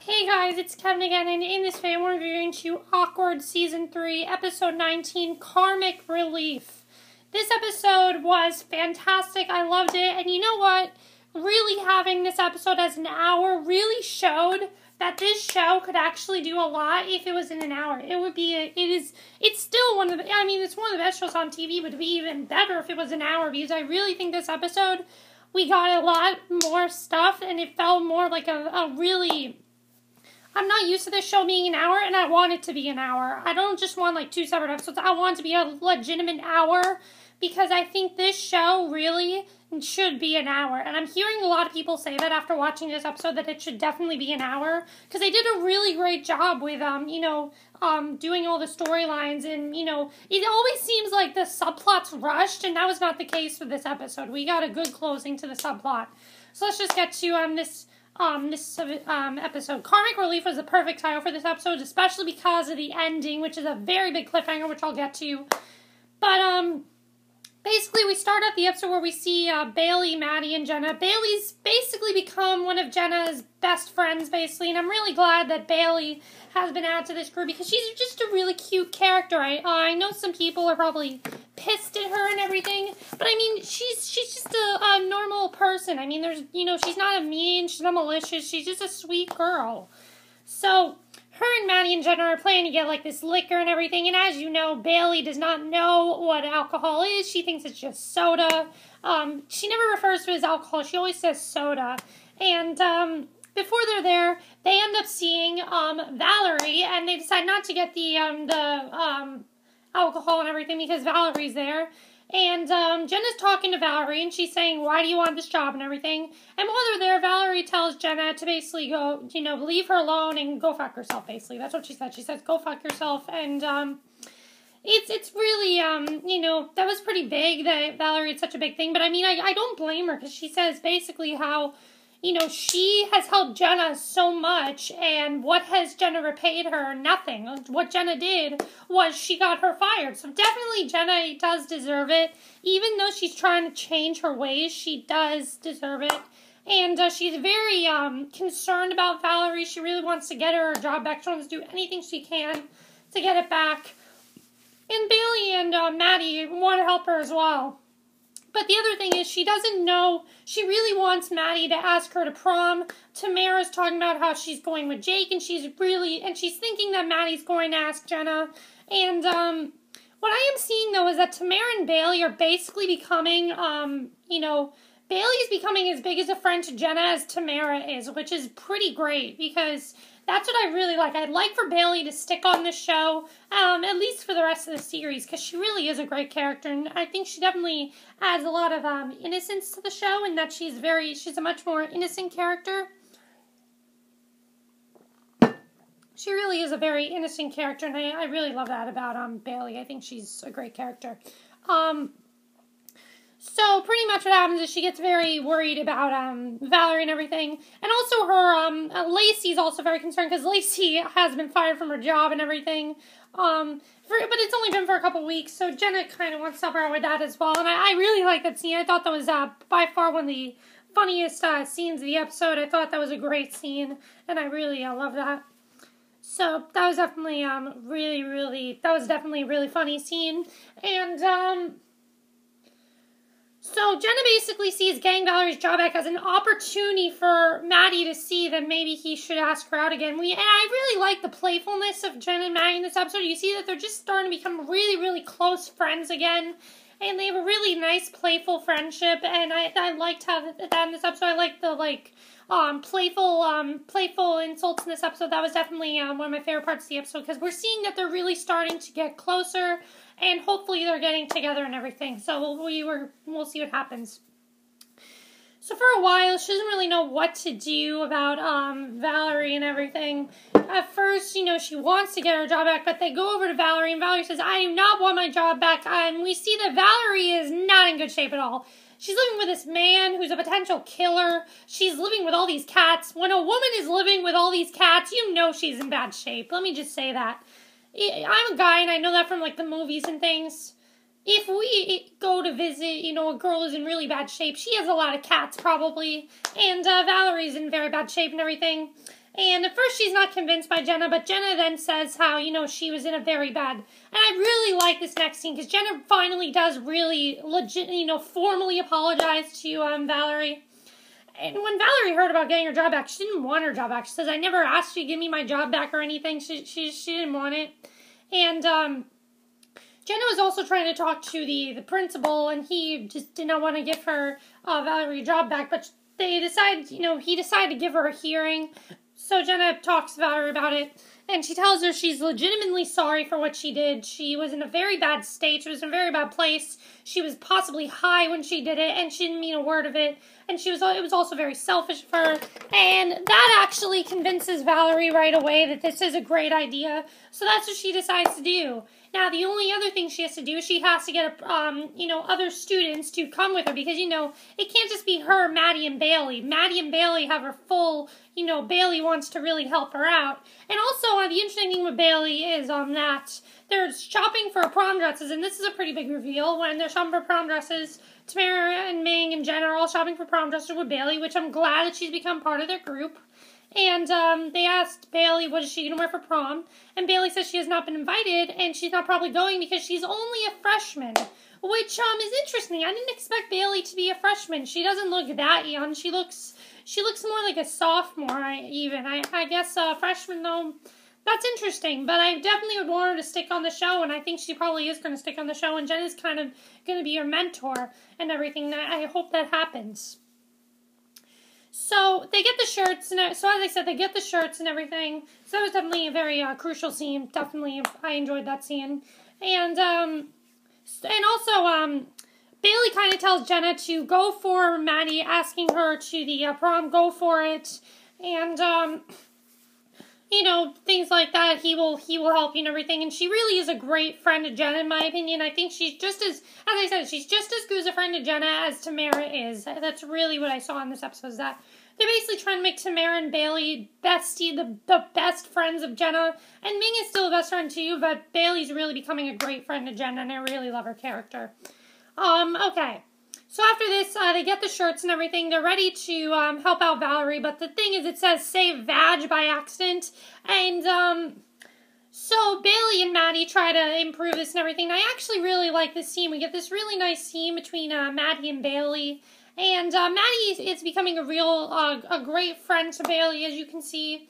Hey guys, it's Kevin again, and in this video we're reviewing Awkward Season 3, Episode 19, Karmic Relief. This episode was fantastic, I loved it, and you know what? Really having this episode as an hour really showed that this show could actually do a lot if it was in an hour. It's still one of the, it's one of the best shows on TV, but it'd be even better if it was an hour, because I really think this episode, we got a lot more stuff, and it felt more like a really... I'm not used to this show being an hour, and I want it to be an hour. I don't just want, like, 2 separate episodes. I want it to be a legitimate hour, because I think this show really should be an hour. And I'm hearing a lot of people say that after watching this episode, that it should definitely be an hour, because they did a really great job with, doing all the storylines, and, it always seems like the subplot's rushed, and that was not the case with this episode. We got a good closing to the subplot. So let's just get to, this episode. Karmic Relief was the perfect title for this episode, especially because of the ending, which is a very big cliffhanger, which I'll get to. But, basically, we start out the episode where we see, Bailey, Maddie, and Jenna. Bailey's basically become one of Jenna's best friends, basically, and I'm really glad that Bailey has been added to this group, because she's just a really cute character. I know some people are probably pissed at her and everything, but I mean, she's just a normal person. I mean, she's not mean, she's not malicious, she's just a sweet girl. So, her and Maddie and Jenna are planning to get, like, this liquor and everything, and as you know, Bailey does not know what alcohol is. She thinks it's just soda. She never refers to it as alcohol, she always says soda. And, before they're there, they end up seeing, Valerie, and they decide not to get the alcohol and everything because Valerie's there. And, Jenna's talking to Valerie, and she's saying, why do you want this job and everything? And while they're there, Valerie tells Jenna to basically go, leave her alone and go fuck herself, basically. That's what she said. She says, go fuck yourself, and, it's really, that was pretty big that Valerie had such a big thing, but I mean, I don't blame her, because she says basically how, she has helped Jenna so much, and what has Jenna repaid her? Nothing. What Jenna did was she got her fired. So definitely Jenna does deserve it. Even though she's trying to change her ways, she does deserve it. And she's very concerned about Valerie. She really wants to get her job back. She wants to do anything she can to get it back. And Bailey and Maddie want to help her as well. But the other thing is, she doesn't know, she really wants Maddie to ask her to prom. Tamara's talking about how she's going with Jake, and she's thinking that Maddie's going to ask Jenna. And, what I am seeing, though, is that Tamara and Bailey are basically becoming, Bailey's becoming as big as a friend to Jenna as Tamara is, which is pretty great, because that's what I really like. I'd like for Bailey to stick on the show, at least for the rest of the series, because she really is a great character, and I think she definitely adds a lot of innocence to the show, and that she's a much more innocent character. She really is a very innocent character, and I really love that about Bailey. I think she's a great character. So, pretty much what happens is she gets very worried about, Valerie and everything. And also her, Lacey's also very concerned, because Lacey has been fired from her job and everything. But it's only been for a couple weeks, so Jenna kind of wants to help her out with that as well. And I really like that scene. I thought that was, by far one of the funniest, scenes of the episode. I thought that was a great scene, and I really, love that. So, that was definitely, that was definitely a really funny scene. And, so, Jenna basically sees getting Valerie's job back as an opportunity for Maddie to see that maybe he should ask her out again. And I really like the playfulness of Jenna and Maddie in this episode. You see that they're just starting to become really, really close friends again. And they have a really nice, playful friendship. And I liked how that in this episode. I liked the, playful insults in this episode. That was definitely one of my favorite parts of the episode, because we're seeing that they're really starting to get closer, and hopefully they're getting together and everything. So we'll see what happens. So for a while, she doesn't really know what to do about Valerie and everything. At first, she wants to get her job back, but they go over to Valerie, and Valerie says, I do not want my job back. And we see that Valerie is not in good shape at all. She's living with this man who's a potential killer. She's living with all these cats. When a woman is living with all these cats, you know she's in bad shape. Let me just say that. I'm a guy, and I know that from, the movies and things. If we go to visit, a girl who's in really bad shape, she has a lot of cats, probably. And Valerie's in very bad shape and everything. And at first she's not convinced by Jenna, but Jenna then says how, you know, she was in a very bad... And I really like this next scene, because Jenna finally does really legit, you know, formally apologize to Valerie. And when Valerie heard about getting her job back, she didn't want her job back. She says, I never asked you to give me my job back or anything. She didn't want it. And Jenna was also trying to talk to the principal, and he just did not want to give her Valerie a job back. But they decided, you know, he decided to give her a hearing. So Jenna talks to Valerie about it, and she tells her she's legitimately sorry for what she did. She was in a very bad state. She was in a very bad place. She was possibly high when she did it, and she didn't mean a word of it. And it was also very selfish of her. And that actually convinces Valerie right away that this is a great idea. So that's what she decides to do. Now, the only other thing she has to do is she has to get, you know, other students to come with her. Because, you know, it can't just be her, Maddie, and Bailey. Maddie and Bailey have her full, you know, Bailey wants to really help her out. And also, the interesting thing with Bailey is that they're shopping for prom dresses. And this is a pretty big reveal. When they're shopping for prom dresses, Tamara and Ming and Jenna are all shopping for prom dresses with Bailey, which I'm glad that she's become part of their group. And they asked Bailey, what is she going to wear for prom? And Bailey says she has not been invited, and she's not probably going because she's only a freshman, which is interesting. I didn't expect Bailey to be a freshman. She doesn't look that young. She looks more like a sophomore, even. I guess freshman, though, that's interesting. But I definitely would want her to stick on the show, and I think she probably is going to stick on the show, and Jenna's kind of going to be her mentor and everything. I hope that happens. So they get the shirts, and so as I said, they get the shirts and everything. So that was definitely a very crucial scene. Definitely, I enjoyed that scene. And also, Bailey kind of tells Jenna to go for Maddie, asking her to the prom, go for it, and you know, things like that. He will help you and everything. And she really is a great friend to Jenna, in my opinion. I think she's just as I said, she's just as good as a friend to Jenna as Tamara is. That's really what I saw in this episode, is that they're basically trying to make Tamara and Bailey the best friends of Jenna. And Ming is still the best friend too, but Bailey's really becoming a great friend to Jenna, and I really love her character. Okay. So after this, they get the shirts and everything. They're ready to help out Valerie, but the thing is, it says save Vag by accident. And so Bailey and Matty try to improve this and everything. I actually really like this scene. We get this really nice scene between Maddie and Bailey. And Maddie is becoming a great friend to Bailey, as you can see.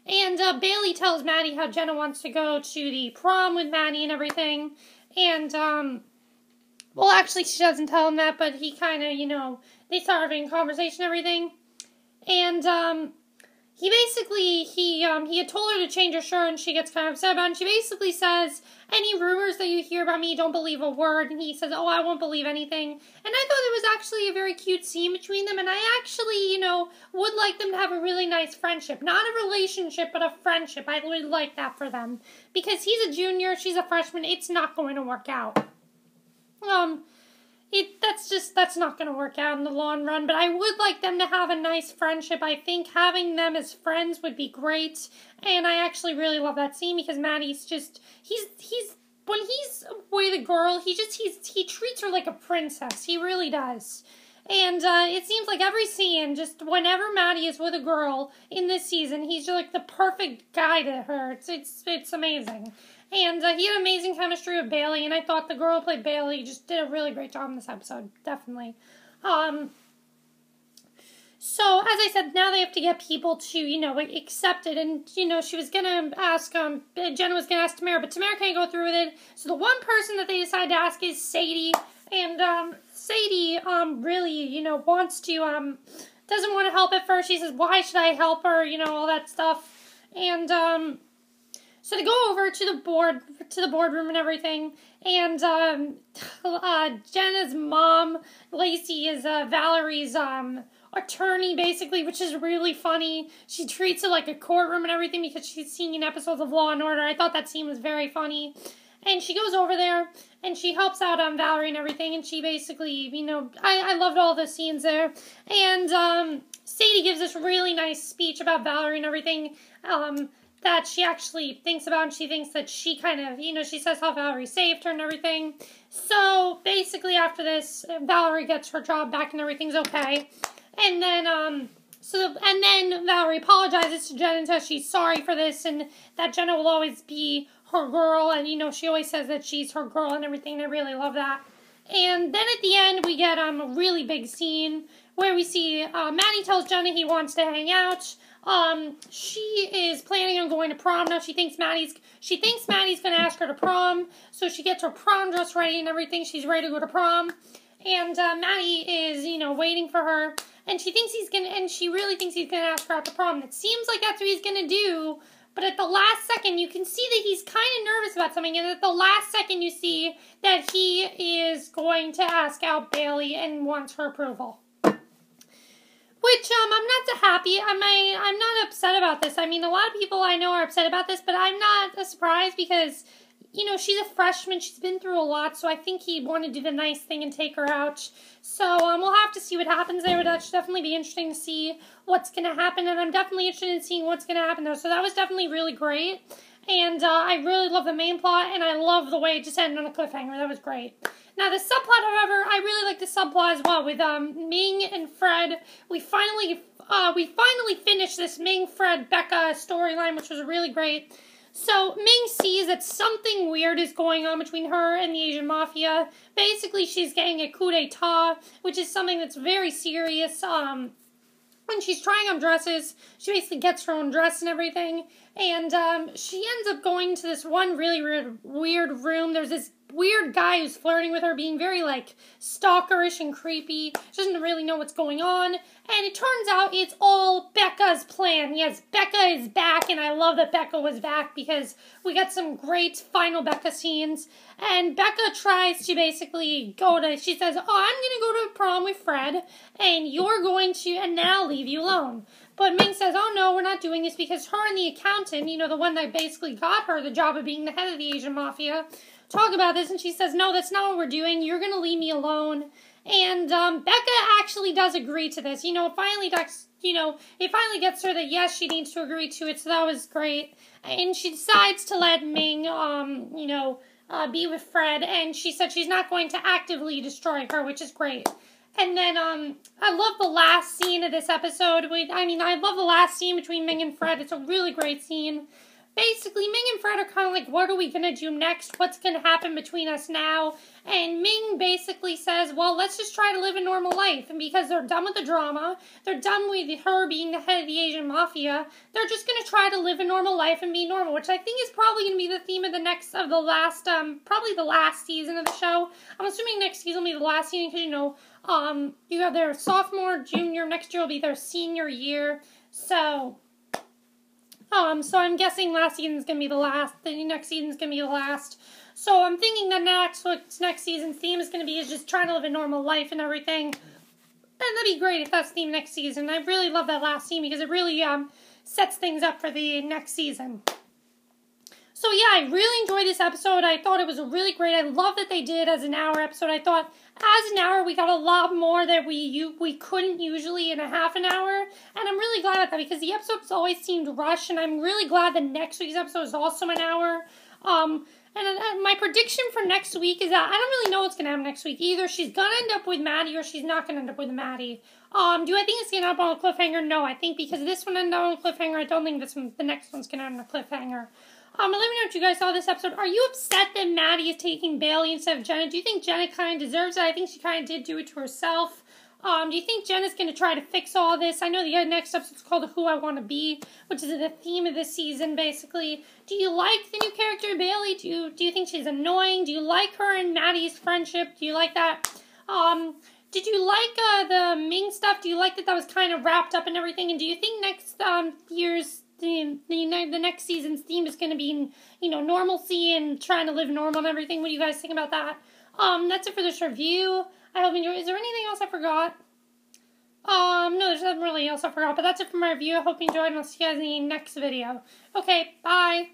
And Bailey tells Maddie how Jenna wants to go to the prom with Maddie and everything. And well, actually, she doesn't tell him that, but he kind of, you know, they start having a conversation and everything. And he basically, he had told her to change her shirt, and she gets kind of upset about it. And she basically says, any rumors that you hear about me, don't believe a word. And he says, oh, I won't believe anything. And I thought it was actually a very cute scene between them. And I actually, you know, would like them to have a really nice friendship. Not a relationship, but a friendship. I would like that for them. Because he's a junior, she's a freshman. It's not going to work out. That's not going to work out in the long run, but I would like them to have a nice friendship. I think having them as friends would be great, and I actually really love that scene because Maddie's just, when he's with a girl, he treats her like a princess. He really does. And it seems like every scene, just whenever Maddie is with a girl in this season, he's just like the perfect guy to her. It's amazing. And he had amazing chemistry with Bailey, and I thought the girl who played Bailey just did a really great job in this episode, definitely. So, as I said, now they have to get people to, you know, accept it, and, you know, she was going to ask, Jenna was going to ask Tamara, but Tamara can't go through with it, so the one person that they decided to ask is Sadie, and, Sadie, really, you know, wants to, doesn't want to help at first. She says, why should I help her, you know, all that stuff, and, so they go over to the boardroom and everything, and Jenna's mom, Lacey, is Valerie's attorney, basically, which is really funny. She treats it like a courtroom and everything because she's seen episodes of Law and Order. I thought that scene was very funny. And she goes over there, and she helps out Valerie and everything, and she basically, you know, I loved all the scenes there. And Sadie gives this really nice speech about Valerie and everything, that she actually thinks about, and she thinks that she kind of, you know, she says how Valerie saved her and everything. So, basically after this, Valerie gets her job back and everything's okay. And then, And then Valerie apologizes to Jenna and says she's sorry for this and that Jenna will always be her girl. And, you know, she always says that she's her girl and everything. I really love that. And then at the end, we get a really big scene where we see Maddie tells Jenna he wants to hang out. She is planning on going to prom now. She thinks Maddie's going to ask her to prom. So she gets her prom dress ready and everything. She's ready to go to prom. And Maddie is, you know, waiting for her. And she really thinks he's going to ask her out to prom. It seems like that's what he's going to do. But at the last second, you can see that he's kind of nervous about something. And at the last second, you see that he is going to ask out Bailey and wants her approval. Which, I'm not so happy. I'm not upset about this. I mean, a lot of people I know are upset about this, but I'm not surprised because, you know, she's a freshman. She's been through a lot, so I think he wanted to do the nice thing and take her out. So, we'll have to see what happens there. That should definitely be interesting to see what's going to happen, and I'm definitely interested in seeing what's going to happen there. So that was definitely really great, and I really love the main plot, and I love the way it just ended on a cliffhanger. That was great. Now, the subplot, however, I really like the subplot as well with Ming and Fred. We finally finished this Ming, Fred, Becca storyline, which was really great. So, Ming sees that something weird is going on between her and the Asian Mafia. Basically, she's getting a coup d'etat, which is something that's very serious. When she's trying on dresses, she basically gets her own dress and everything. And she ends up going to this one really weird room. There's this weird guy who's flirting with her, being very, like, stalkerish and creepy. She doesn't really know what's going on. And it turns out it's all Becca's plan. Yes, Becca is back, and I love that Becca was back because we got some great final Becca scenes. And Becca tries to basically she says, oh, I'm going to go to prom with Fred, and you're going to, and then I'll leave you alone. But Ming says, oh, no, we're not doing this because her and the accountant, you know, the one that basically got her the job of being the head of the Asian Mafia, talk about this, and she says, no, that's not what we're doing. You're going to leave me alone. And Becca actually does agree to this. You know, it finally gets her that, yes, she needs to agree to it, so that was great. And she decides to let Ming, be with Fred, and she said she's not going to actively destroy her, which is great. And then, I love the last scene of this episode. I love the last scene between Ming and Fred. It's a really great scene. Basically, Ming and Fred are kind of like, what are we going to do next? What's going to happen between us now? And Ming basically says, well, let's just try to live a normal life. And because they're done with the drama, they're done with her being the head of the Asian Mafia, they're just going to try to live a normal life and be normal, which I think is probably going to be the theme of probably the last season of the show. I'm assuming next season will be the last season because, you have their sophomore, junior, next year will be their senior year. So I'm guessing last season's going to be the last, the next season's going to be the last. So I'm thinking that next season's theme is going to be just trying to live a normal life and everything. And that'd be great if that's the theme next season. I really love that last scene because it really sets things up for the next season. So yeah, I really enjoyed this episode. I thought it was really great. I love that they did as an hour episode. I thought as an hour we got a lot more that we couldn't usually in a half an hour. And I'm really glad about that because the episodes always seemed rushed. And I'm really glad that next week's episode is also an hour. And my prediction for next week is that I don't really know what's going to happen next week. Either she's going to end up with Maddie or she's not going to end up with Maddie. Do I think it's going to end up on a cliffhanger? No, I think because this one ended up on a cliffhanger, I don't think the next one's going to end on a cliffhanger. Let me know what you guys saw this episode. Are you upset that Maddie is taking Bailey instead of Jenna? Do you think Jenna kind of deserves it? I think she kind of did do it to herself. Do you think Jenna's going to try to fix all this? I know the next episode is called Who I Want to Be, which is the theme of this season, basically. Do you like the new character, Bailey? Do you think she's annoying? Do you like her and Maddie's friendship? Do you like that? Did you like the Ming stuff? Do you like that was kind of wrapped up and everything? And do you think next year's the next season's theme is going to be, normalcy and trying to live normal and everything? What do you guys think about that? That's it for this review. I hope you enjoyed. Is there anything else I forgot? No, there's nothing really else I forgot, but that's it for my review. I hope you enjoyed, and I'll see you guys in the next video. Okay, bye.